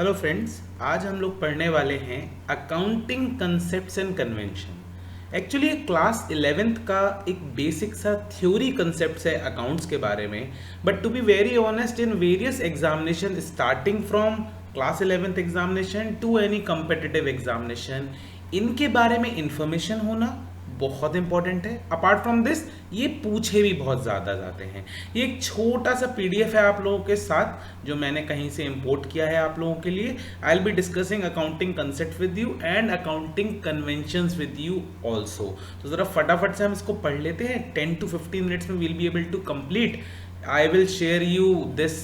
Hello friends, आज हम लोग पढ़ने वाले हैं accounting concepts and convention. Actually class 11th का एक बेसिक सा थ्योरी कंसेप्ट है अकाउंट्स के बारे में। But to be very honest, in various examination starting from class 11th examination to any competitive examination, इनके बारे में इंफॉर्मेशन होना बहुत इंपॉर्टेंट है। अपार्ट फ्रॉम दिस, ये पूछे भी बहुत ज़्यादा जाते हैं। ये एक छोटा सा पीडीएफ है आप लोगों के साथ जो मैंने कहीं से इंपोर्ट किया है आप लोगों के लिए। I will be discussing accounting concept with you and accounting conventions with you also. तो ज़रा फटाफट से हम इसको पढ़ लेते हैं। 10 to 15 मिनट्स में will be able to complete. I will share you this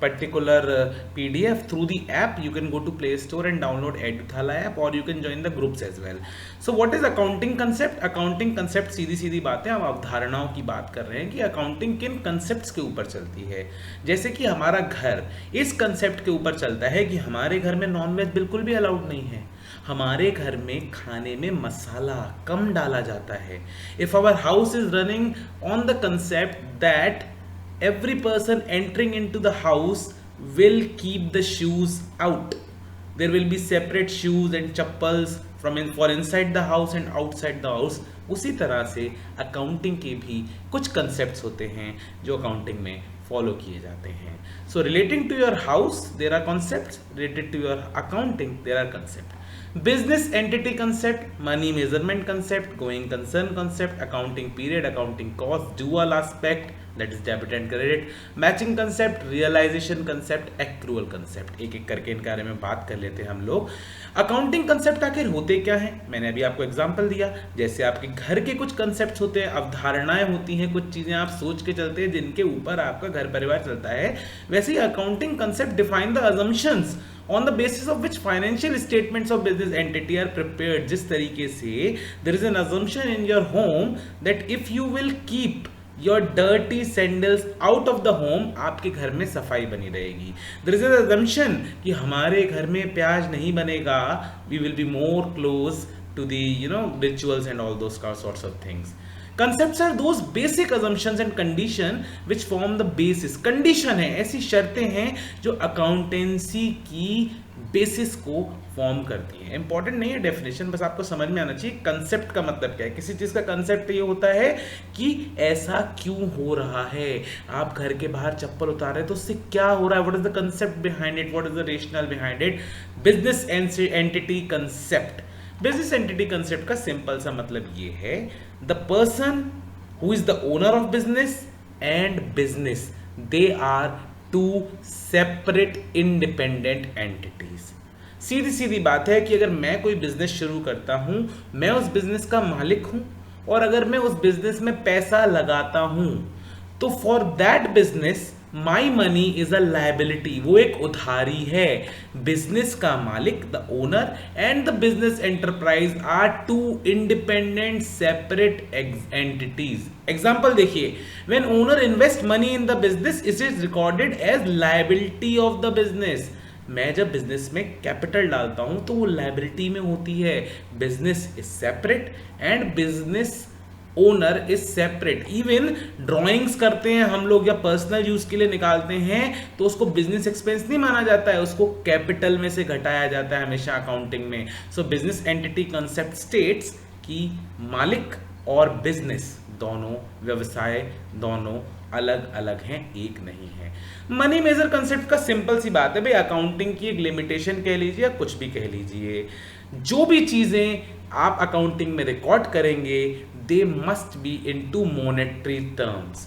particular PDF through the app. You can go to Play Store and download Eduthala app, or you can join the groups as well. So what is accounting concept? Accounting concept सीधी सीधी बात है, हम अवधारणाओं की बात कर रहे हैं कि अकाउंटिंग किन कंसेप्ट्स के ऊपर चलती है। जैसे कि हमारा घर इस कंसेप्ट के ऊपर चलता है कि हमारे घर में नॉनवेज बिल्कुल भी अलाउड नहीं है। हमारे घर में खाने में मसाला कम डाला जाता है। If our house is running on the concept that every person entering into the house will keep the shoes out. There will be separate shoes and chappals for inside the house and outside the house. उसी तरह से accounting के भी कुछ concepts होते हैं जो accounting में फॉलो किए जाते हैं। So relating to your house there are concepts, related to your accounting there are concept. Business entity concept, money measurement concept, going concern concept, accounting period, accounting cost, dual aspect, that is debit and credit, matching concept, realization concept, accrual concept। एक एक करके इनके बारे में बात कर लेते हैं हम लोग। अकाउंटिंग कंसेप्ट आखिर होते क्या हैं? मैंने अभी आपको एग्जांपल दिया। जैसे आपके घर के कुछ कंसेप्ट होते हैं, अवधारणाएं होती हैं, कुछ चीजें आप सोच के चलते हैं जिनके ऊपर आपका घर परिवार चलता है, वैसे ही accounting concept define the assumptions on the basis of which financial statements of business entity are prepared। जिस तरीके से there is an assumption in your home that if you will keep your dirty sandals out of the home, आपके घर में सफाई बनी रहेगी। there is an assumption कि हमारे घर में प्याज नहीं बनेगा, we will be more close to the rituals and all those sorts of things। Concepts are those basic assumptions and condition which form the basis। Condition है, ऐसी शर्तें हैं जो अकाउंटेंसी की बेसिस को फॉर्म करती है। इंपॉर्टेंट नहीं है डेफिनेशन, बस आपको समझ में आना चाहिए कंसेप्ट का मतलब क्या है। किसी चीज का कंसेप्ट ये होता है कि ऐसा क्यों हो रहा है। आप घर के बाहर चप्पल उतार रहे हैं तो उससे क्या हो रहा है, what is the concept behind it, what is the rational behind it. Business entity concept, business entity concept का सिंपल सा मतलब ये है, the person who is the owner of business and business, they are two separate independent entities. सीधी सीधी बात है कि अगर मैं कोई बिजनेस शुरू करता हूं, मैं उस बिजनेस का मालिक हूं, और अगर मैं उस बिजनेस में पैसा लगाता हूं तो for that business my money is a liability, वो एक उधारी है। बिजनेस का मालिक the owner and the business enterprise are two independent separate entities. Example देखिए, when owner invest money in the business it is recorded as liability of the business. मैं जब business में कैपिटल डालता हूं तो वो लाइबिलिटी में होती है। Business is separate and business owner is separate. Even drawings करते हैं हम लोग या पर्सनल यूज के लिए निकालते हैं तो उसको बिजनेस एक्सपेंस नहीं माना जाता है, उसको कैपिटल में से घटाया जाता है हमेशा अकाउंटिंग में। सो बिजनेस एंटिटी कंसेप्ट स्टेट्स कि मालिक और बिजनेस दोनों, व्यवसाय दोनों अलग अलग हैं, एक नहीं है। मनी मेजर कंसेप्ट का सिंपल सी बात है भाई, अकाउंटिंग की एक लिमिटेशन कह लीजिए या कुछ भी कह लीजिए, जो भी चीजें आप अकाउंटिंग में रिकॉर्ड करेंगे they must be into monetary terms,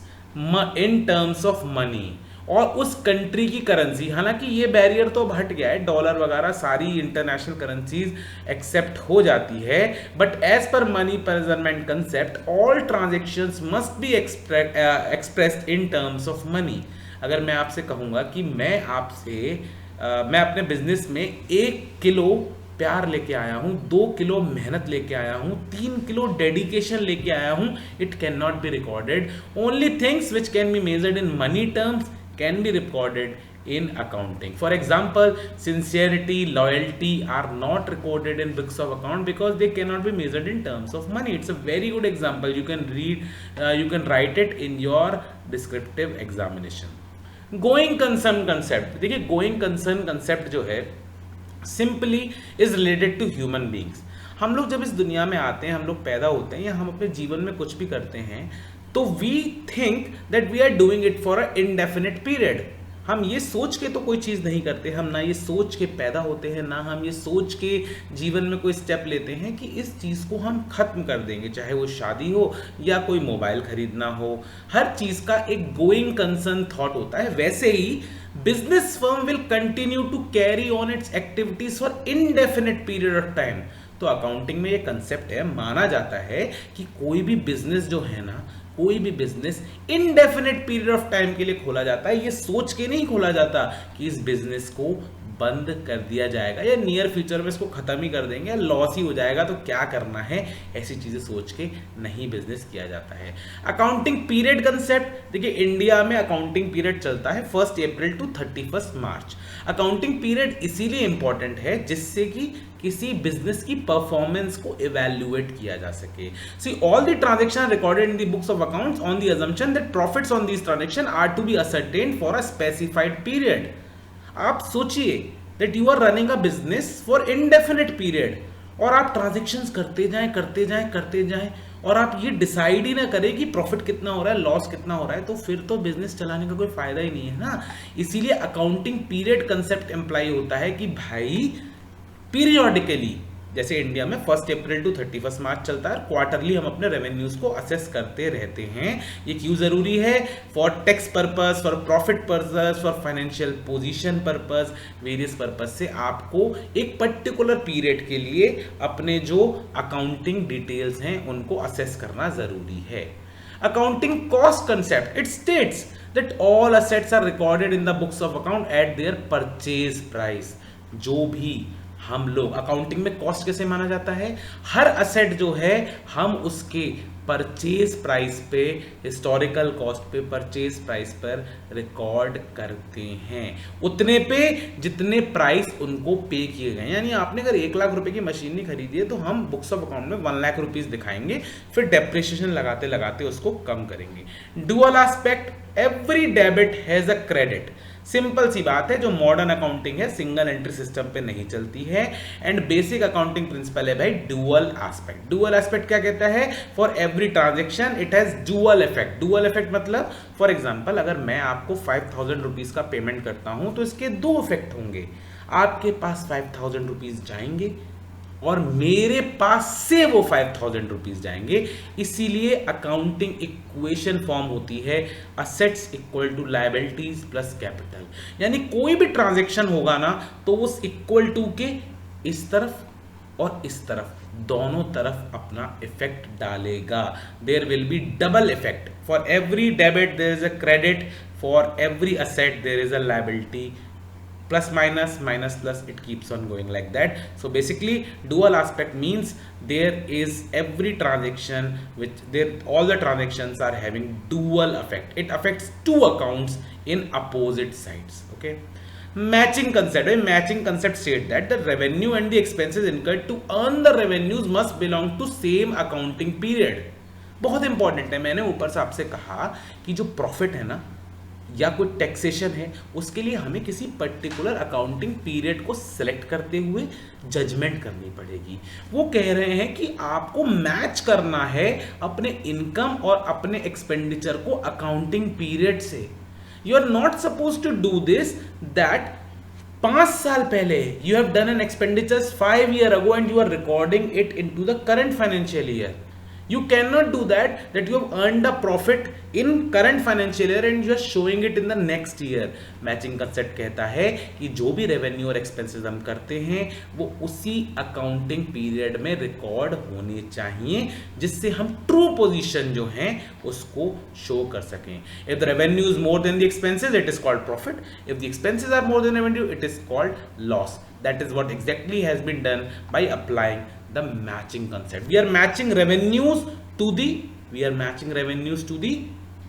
in terms of money और उस कंट्री की करेंसी। हालांकि ये बैरियर तो अब हट गया है, डॉलर वगैरह सारी इंटरनेशनल करेंसीज एक्सेप्ट हो जाती है, but as per money measurement concept all transactions must be expressed in terms of money. अगर मैं आपसे कहूँगा कि मैं अपने बिजनेस में 1 किलो प्यार लेके आया हूँ, 2 किलो मेहनत लेके आया हूँ, 3 किलो डेडिकेशन लेके आया हूँ, it can not be recorded. Only things which can be measured in money terms can be recorded in accounting. For example, sincerity, loyalty are not recorded in books of account because they cannot be measured in terms of money. It's a very good example. You can read, you can write it in your descriptive examination. Going concern concept, देखिए going concern concept जो है simply is related to human beings. हम लोग जब इस दुनिया में आते हैं, हम लोग पैदा होते हैं या हम अपने जीवन में कुछ भी करते हैं, तो we think that we are doing it for a indefinite period. हम ये सोच के तो कोई चीज़ नहीं करते, हम ना ये सोच के पैदा होते हैं, ना हम ये सोच के जीवन में कोई स्टेप लेते हैं कि इस चीज़ को हम खत्म कर देंगे, चाहे वो शादी हो या कोई मोबाइल खरीदना हो। हर चीज़ का एक गोइंग कंसर्न थॉट होता है। वैसे ही business firm will continue to carry on its activities for indefinite period of time. तो अकाउंटिंग में ये कंसेप्ट है, माना जाता है कि कोई भी बिजनेस जो है ना, कोई भी business indefinite period of time के लिए खोला जाता है। ये सोच के नहीं खोला जाता कि इस बिजनेस को बंद कर दिया जाएगा या नियर फ्यूचर में इसको खत्म ही कर देंगे या लॉस ही हो जाएगा तो क्या करना है, ऐसी चीजें सोच के नहीं बिजनेस किया जाता है। अकाउंटिंग पीरियड कंसेप्ट, देखिए इंडिया में अकाउंटिंग पीरियड चलता है 1 अप्रैल टू 31 मार्च। अकाउंटिंग पीरियड इसीलिए इंपॉर्टेंट है जिससे कि किसी बिजनेस की परफॉर्मेंस को इवैल्यूएट किया जा सके। See all the transaction recorded in the books of accounts on the assumption that profits on this transaction are to be ascertained for a specified period. आप सोचिए that you are running a business for indefinite period और आप transactions करते जाएं और आप ये decide ही ना करें कि प्रॉफिट कितना हो रहा है, लॉस कितना हो रहा है, तो फिर तो बिजनेस चलाने का कोई फायदा ही नहीं है ना। इसीलिए अकाउंटिंग पीरियड कंसेप्ट एम्प्लाई होता है कि भाई पीरियोडिकली, जैसे इंडिया में 1 अप्रैल टू 31 मार्च चलता है, क्वार्टरली हम अपने रेवेन्यूज को असेस करते रहते हैं। ये क्यों जरूरी है? For tax purpose, for profit purpose, for financial position purpose, various purpose से आपको एक पर्टिकुलर पीरियड के लिए अपने जो अकाउंटिंग डिटेल्स हैं उनको असेस करना जरूरी है। Accounting cost concept, it states that all assets are recorded in the books of account at their purchase price. जो भी हम लोग अकाउंटिंग में कॉस्ट कैसे माना जाता है, हर असेट जो है हम उसके परचेज प्राइस पे, हिस्टोरिकल कॉस्ट पे, परचेज प्राइस पर रिकॉर्ड करते हैं, उतने पे जितने प्राइस उनको पे किए गए। यानी आपने अगर 1 लाख रुपए की मशीन नहीं खरीदी है तो हम बुक्स ऑफ अकाउंट में 1 लाख रुपीज दिखाएंगे, फिर डेप्रिसिएशन लगाते लगाते उसको कम करेंगे। Dual aspect, every debit has a credit. Simple सी बात है, जो मॉडर्न अकाउंटिंग है सिंगल एंट्री सिस्टम पे नहीं चलती है। एंड बेसिक अकाउंटिंग प्रिंसिपल है भाई डुअल एस्पेक्ट। डुअल एस्पेक्ट क्या कहता है? For every transaction it has dual effect. Dual effect मतलब फॉर एग्जांपल अगर मैं आपको 5000 रुपीज का पेमेंट करता हूं तो इसके 2 इफेक्ट होंगे। आपके पास 5000 रुपीज जाएंगे और मेरे पास से वो 5000 रुपीज जाएंगे। इसीलिए अकाउंटिंग इक्वेशन फॉर्म होती है assets equal to liabilities plus capital. यानी कोई भी ट्रांजैक्शन होगा ना तो उस इक्वल टू के इस तरफ और इस तरफ दोनों तरफ अपना इफेक्ट डालेगा। There will be double effect. For every debit there is a credit, for every asset there is a liability, plus minus plus, it keeps on going like that. So basically dual aspect means there is every transaction which all the transactions are having dual effect. It affects 2 accounts in opposite sides. Okay. Matching concept. Matching concept state that the revenue and the expenses incurred to earn the revenues must belong to same accounting period. बहुत important है। मैंने ऊपर से आपसे कहा कि जो profit है ना या कोई टैक्सेशन है उसके लिए हमें किसी पर्टिकुलर अकाउंटिंग पीरियड को सिलेक्ट करते हुए जजमेंट करनी पड़ेगी। वो कह रहे हैं कि आपको मैच करना है अपने इनकम और अपने एक्सपेंडिचर को अकाउंटिंग पीरियड से। You are not suppose to do this that 5 साल पहले you have done an expenditures 5 years ago and you are recording it into the current financial year. You cannot do that you have earned a profit in current financial year and you are showing it in the next year. Matching concept कहता है कि जो भी revenue और expenses हम करते हैं वो उसी अकाउंटिंग पीरियड में रिकॉर्ड होने चाहिए जिससे हम ट्रू पोजीशन जो है उसको शो कर सकें। If the revenue is more than the expenses it is called profit. If the expenses are more than revenue it is called loss. That is what exactly has been done by applying the matching concept. We are matching revenues to the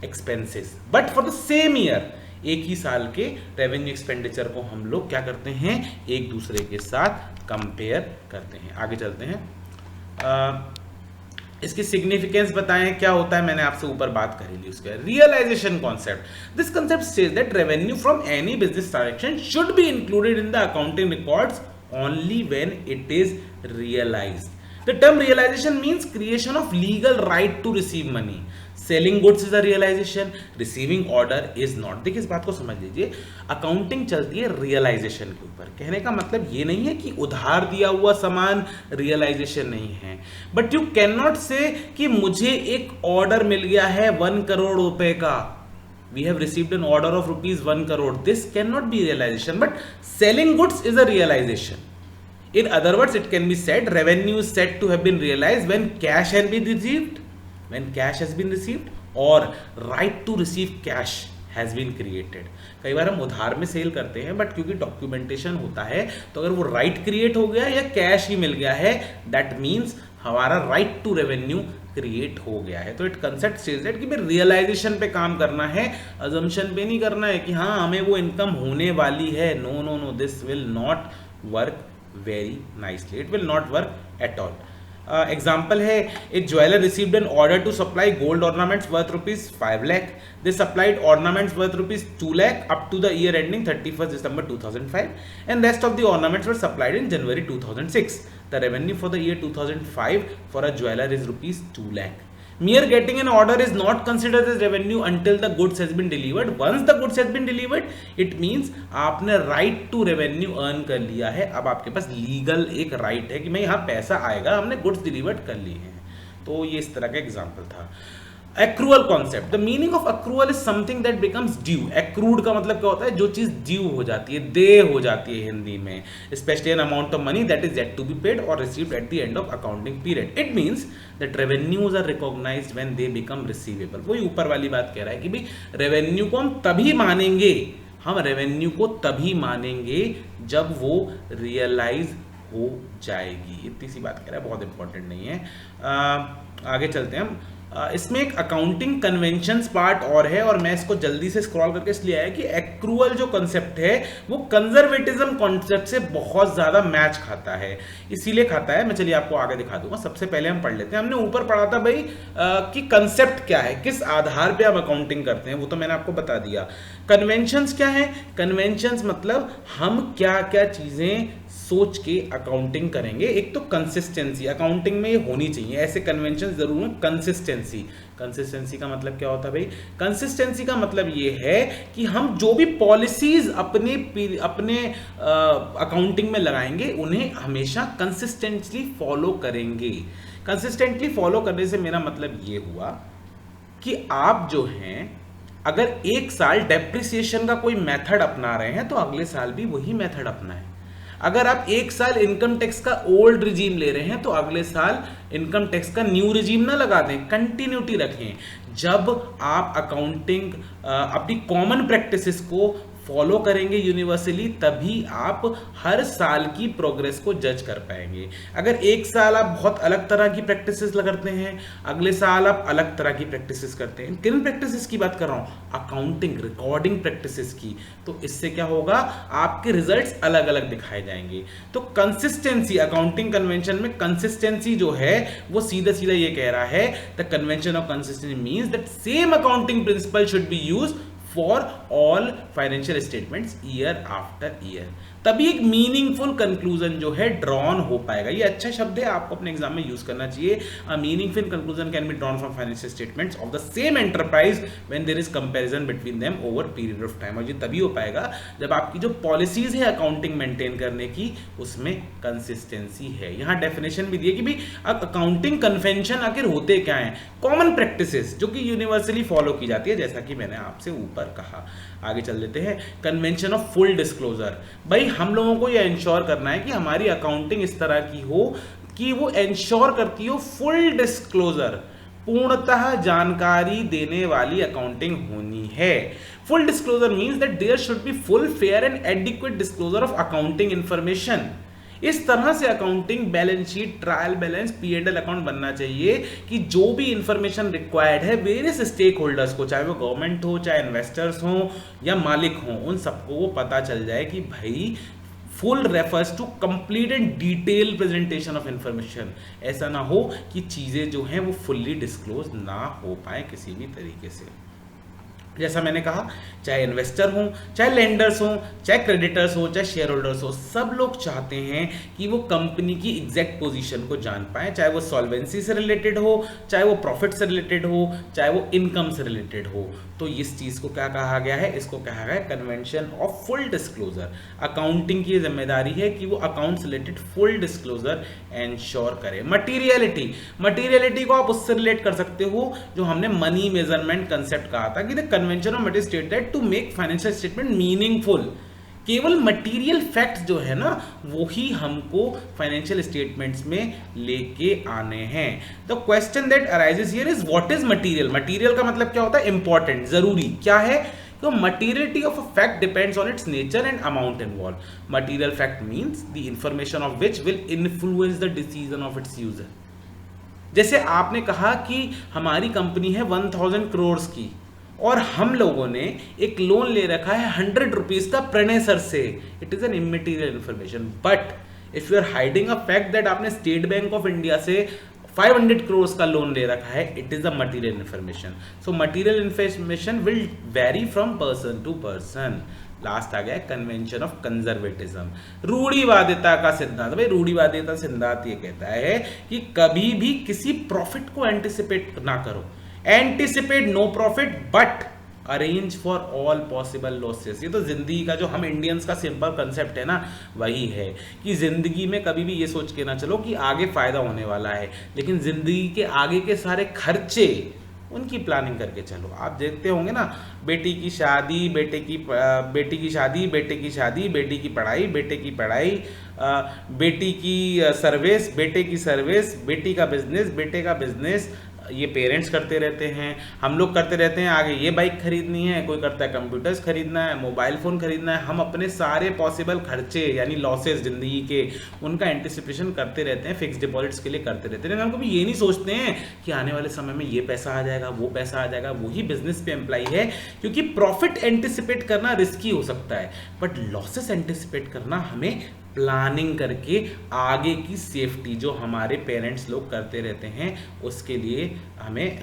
expenses, but for the same year. एक ही साल के revenue expenditure को हम लोग क्या करते हैं, एक दूसरे के साथ कंपेयर करते हैं। आगे चलते हैं। इसकी सिग्निफिकेंस बताएं क्या होता है, मैंने आपसे ऊपर बात करी ली उसके। Realization concept, this concept says that revenue from any business transaction should be included in the accounting records only when it is realized. The term realization means creation of legal right to receive money. Selling goods is a realization, receiving order is not. देखिए इस बात को समझ लीजिए, accounting चलती है realisation के ऊपर। कहने का मतलब ये नहीं है कि उधार दिया हुआ सामान रियलाइजेशन नहीं है, बट यू कैन नॉट से कि मुझे एक ऑर्डर मिल गया है 1 करोड़ रुपए का, we have received an order of rupees 1 crore. This cannot be realization, but selling goods is a realization. In other words, it can be said revenue is said to have been realized when cash has been received, when cash has been received, or right to receive cash has been created. कई बार हम उधार में cell करते हैं, but क्योंकि documentation होता है, तो अगर वो राइट क्रिएट हो गया या कैश ही मिल गया है, दैट मीन्स हमारा राइट टू रेवेन्यू क्रिएट हो गया है। तो इट कंसेप्ट सेज दैट कि भाई रियलाइजेशन पे काम करना है, अजम्पशन पे नहीं करना है कि हाँ हमें वो इनकम होने वाली है। No no no, this will not work very nicely, it will not work at all. Example है, a jeweller received an order to supply gold ornaments worth ₹5 lakh. They supplied ornaments worth ₹2 lakh up to the year ending 31 December 2005 and rest of the ornaments were supplied in January 2006. The revenue for the year 2005 for a jeweler is ₹2 lakh. Mere getting an order is not considered as revenue until the goods has been delivered. Once the goods has been delivered, it means आपने right to revenue earn कर लिया है। अब आपके पास legal एक right है कि मैं यहाँ पैसा आएगा, हमने goods delivered कर ली हैं। तो ये इस तरह का एग्जाम्पल था। Accrual concept, the meaning of accrual is something that becomes due. Accrued का मतलब क्या होता है, जो चीज ड्यू हो जाती है, दे हो जाती है हिंदी में, specially an amount of money that is yet to be paid और received at the end of accounting period. It means that revenues are recognised when they become receivable. वही ऊपर वाली बात कह रहा है कि भाई रेवेन्यू को हम तभी मानेंगे, हम रेवेन्यू को तभी मानेंगे जब वो रियलाइज हो जाएगी। इतनी सी बात कह रहा है, बहुत इंपॉर्टेंट नहीं है। आगे चलते हैं हम। इसमें एक अकाउंटिंग कन्वेंशंस पार्ट और है, और मैं इसको जल्दी से स्क्रॉल करके इसलिए आया कि एक्रूअल जो कंसेप्ट है वो कंजर्वेटिज्म कॉन्सेप्ट से बहुत ज्यादा मैच खाता है। इसीलिए खाता है, मैं चलिए आपको आगे दिखा दूंगा। सबसे पहले हम पढ़ लेते हैं। हमने ऊपर पढ़ा था भाई कि कंसेप्ट क्या है, किस आधार पे हम अकाउंटिंग करते हैं, वो तो मैंने आपको बता दिया। कन्वेंशंस क्या है, कन्वेंशंस मतलब हम क्या क्या चीजें सोच के अकाउंटिंग करेंगे। एक तो कंसिस्टेंसी, अकाउंटिंग में ये होनी चाहिए, ऐसे कन्वेंशन जरूर हैं। कंसिस्टेंसी, कंसिस्टेंसी का मतलब क्या होता है भाई, कंसिस्टेंसी का मतलब ये है कि हम जो भी पॉलिसीज अपने अकाउंटिंग में लगाएंगे उन्हें हमेशा कंसिस्टेंटली फॉलो करेंगे। कंसिस्टेंटली फॉलो करने से मेरा मतलब ये हुआ कि आप जो हैं अगर एक साल डेप्रिसिएशन का कोई मेथड अपना रहे हैं तो अगले साल भी वही मेथड अपनाएं। अगर आप एक साल इनकम टैक्स का ओल्ड रिजीम ले रहे हैं तो अगले साल इनकम टैक्स का न्यू रिजीम ना लगा दें, कंटिन्यूटी रखें। जब आप अकाउंटिंग अपनी कॉमन प्रैक्टिसेस को फॉलो करेंगे यूनिवर्सली, तभी आप हर साल की प्रोग्रेस को जज कर पाएंगे। अगर एक साल आप बहुत अलग तरह की प्रैक्टिसेस करते हैं, अगले साल आप अलग तरह की प्रैक्टिसेस करते हैं, किन प्रैक्टिसेस की बात कर रहा हूं, अकाउंटिंग रिकॉर्डिंग प्रैक्टिसेस की, तो इससे क्या होगा, आपके रिजल्ट्स अलग अलग दिखाए जाएंगे। तो कंसिस्टेंसी, अकाउंटिंग कन्वेंशन में कंसिस्टेंसी जो है वो सीधा सीधा ये कह रहा है, the convention of consistency means that same accounting principle should be used for all financial statements year after year। तभी एक मीनिंगफुल कंक्लूजन जो है ड्रॉन हो पाएगा। ये अच्छा शब्द है, आपको अपने एग्जाम में यूज करना चाहिए। A meaningful conclusion can be drawn from financial statements of the same enterprise when there is comparison between them over period of time. और ये तभी हो पाएगा जब आपकी जो पॉलिसीज है अकाउंटिंग मेंटेन करने की, उसमें कंसिस्टेंसी है। यहाँ डेफिनेशन भी दी है कि भाई अकाउंटिंग कन्वेंशन आखिर होते क्या है, कॉमन प्रैक्टिसेस जो कि यूनिवर्सली फॉलो की जाती है, जैसा कि मैंने आपसे ऊपर कहा। आगे चल देते हैं। कन्वेंशन ऑफ फुल डिस्क्लोजर, भाई हम लोगों को यह इंश्योर करना है कि हमारी अकाउंटिंग इस तरह की हो कि वो इंश्योर करती हो फुल डिस्क्लोजर, पूर्णतः जानकारी देने वाली अकाउंटिंग होनी है। Full disclosure means that there should be full, fair and adequate disclosure of accounting information. इस तरह से accounting balance sheet, trial balance, P&L account बनना चाहिए कि जो भी इंफॉर्मेशन रिक्वायर्ड है वेरियस स्टेक होल्डर्स को, चाहे वो गवर्नमेंट हो, चाहे इन्वेस्टर्स हो या मालिक हो, उन सबको वो पता चल जाए कि भाई full refers to complete and detail presentation of information. ऐसा ना हो कि चीज़ें जो हैं वो फुल्ली डिस्क्लोज ना हो पाए किसी भी तरीके से। जैसा मैंने कहा, चाहे इन्वेस्टर हो, चाहे लेंडर्स हो, चाहे क्रेडिटर्स हो, चाहे शेयर होल्डर्स हो, सब लोग चाहते हैं कि वो कंपनी की एग्जैक्ट पोजीशन को जान पाए, चाहे वो सॉल्वेंसी से रिलेटेड हो, चाहे वो प्रॉफिट से रिलेटेड हो, चाहे वो इनकम से रिलेटेड हो। तो इस चीज़ को क्या कहा गया है? इसको कहा गया है convention of full disclosure. Accounting की जिम्मेदारी है कि वो अकाउंट से रिलेटेड फुल डिस्क्लोजर एंश्योर करे। मटीरियलिटी को आप उससे रिलेट कर सकते हो जो हमने मनी मेजरमेंट कंसेप्ट कहा था कि the convention of material statement to make financial statement meaningful. केवल मटेरियल फैक्ट्स जो है ना वो ही हमको फाइनेंशियल स्टेटमेंट्स में लेके आने हैं। The question that arises here is what is material. Material का मतलब क्या होता है? इंपॉर्टेंट, जरूरी। क्या है? तो materiality of a fact depends on it's nature and amount involve. Material fact means the information of which will influence the decision of its user. जैसे आपने कहा कि हमारी कंपनी है 1000 करोड़ की और हम लोगों ने एक लोन ले रखा है 100 रुपीज का प्रणय सर से। It is an immaterial information. But if you are hiding a fact that आपने स्टेट बैंक ऑफ इंडिया से 500 करोड़ का लोन ले रखा है, it is a material information. So material information will vary from person to person. Last आ गया convention of conservatism, रूढ़िवादिता का सिद्धांत। भाई रूढ़िवादिता सिद्धांत ये कहता है कि कभी भी किसी प्रॉफिट को एंटिसिपेट ना करो। Anticipate no profit but arrange for all possible losses. ये तो जिंदगी का जो हम इंडियंस का सिंपल कंसेप्ट है ना, वही है कि जिंदगी में कभी भी ये सोच के ना चलो कि आगे फायदा होने वाला है, लेकिन जिंदगी के आगे के सारे खर्चे उनकी प्लानिंग करके चलो। आप देखते होंगे ना, बेटी की शादी, बेटे की शादी, बेटे की शादी, बेटी की पढ़ाई, बेटे की पढ़ाई, बेटी की सर्विस, बेटे की सर्विस, बेटी का बिजनेस, बेटे का बिजनेस, ये पेरेंट्स करते रहते हैं, हम लोग करते रहते हैं। आगे ये बाइक खरीदनी है, कोई करता है कंप्यूटर्स खरीदना है, मोबाइल फ़ोन खरीदना है। हम अपने सारे पॉसिबल खर्चे यानी लॉसेस ज़िंदगी के, उनका एंटिसिपेशन करते रहते हैं, फिक्स डिपॉजिट्स के लिए करते रहते हैं। लेकिन हम कभी ये नहीं सोचते हैं कि आने वाले समय में ये पैसा आ जाएगा, वो पैसा आ जाएगा। वही बिजनेस पे अप्लाई है, क्योंकि प्रॉफिट एंटिसिपेट करना रिस्की हो सकता है, बट लॉसेस एंटिसिपेट करना हमें प्लानिंग करके आगे की सेफ्टी जो हमारे पेरेंट्स लोग करते रहते हैं उसके लिए हमें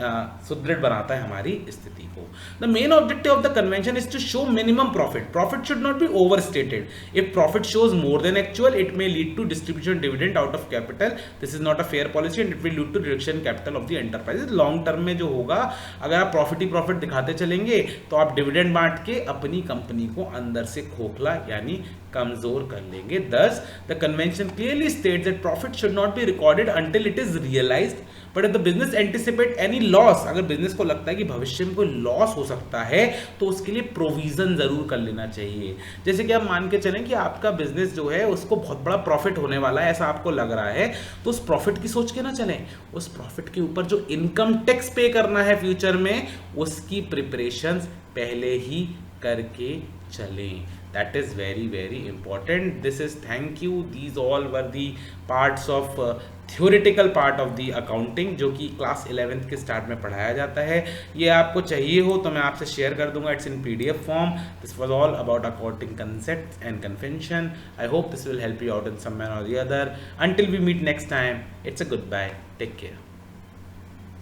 सुदृढ़ बनाता है हमारी स्थिति को। The main objective of the convention is to show minimum profit. Profit should not be overstated. If profit shows more than actual it may lead to distribution dividend out of capital. This is not a fair policy and it will lead to reduction capital of the enterprise. Long term में जो होगा, अगर आप profit ही profit दिखाते चलेंगे तो आप dividend बांट के अपनी कंपनी को अंदर से खोखला यानी कमजोर कर लेंगे। Thus, the convention clearly states that profit should not be recorded until it is realized. But if the business anticipate any loss, अगर बिजनेस को लगता है कि भविष्य में कोई लॉस हो सकता है तो उसके लिए प्रोविजन जरूर कर लेना चाहिए। जैसे कि आप मान के चलें कि आपका बिजनेस जो है उसको बहुत बड़ा प्रॉफिट होने वाला है, ऐसा आपको लग रहा है, तो उस प्रॉफिट की सोच के ना चलें। उस प्रॉफिट के ऊपर जो इनकम टैक्स पे करना है फ्यूचर में, उसकी प्रिपरेशन पहले ही करके चलें। That is very very important. This is thank you. These all were the parts of theoretical part of the accounting जो कि क्लास 11th के स्टार्ट में पढ़ाया जाता है। ये आपको चाहिए हो तो मैं आपसे शेयर कर दूंगा, it's in PDF form. This was all about accounting concepts and convention. I hope this will help you out in some manner or the other. Until we meet next time, it's a goodbye. Take care.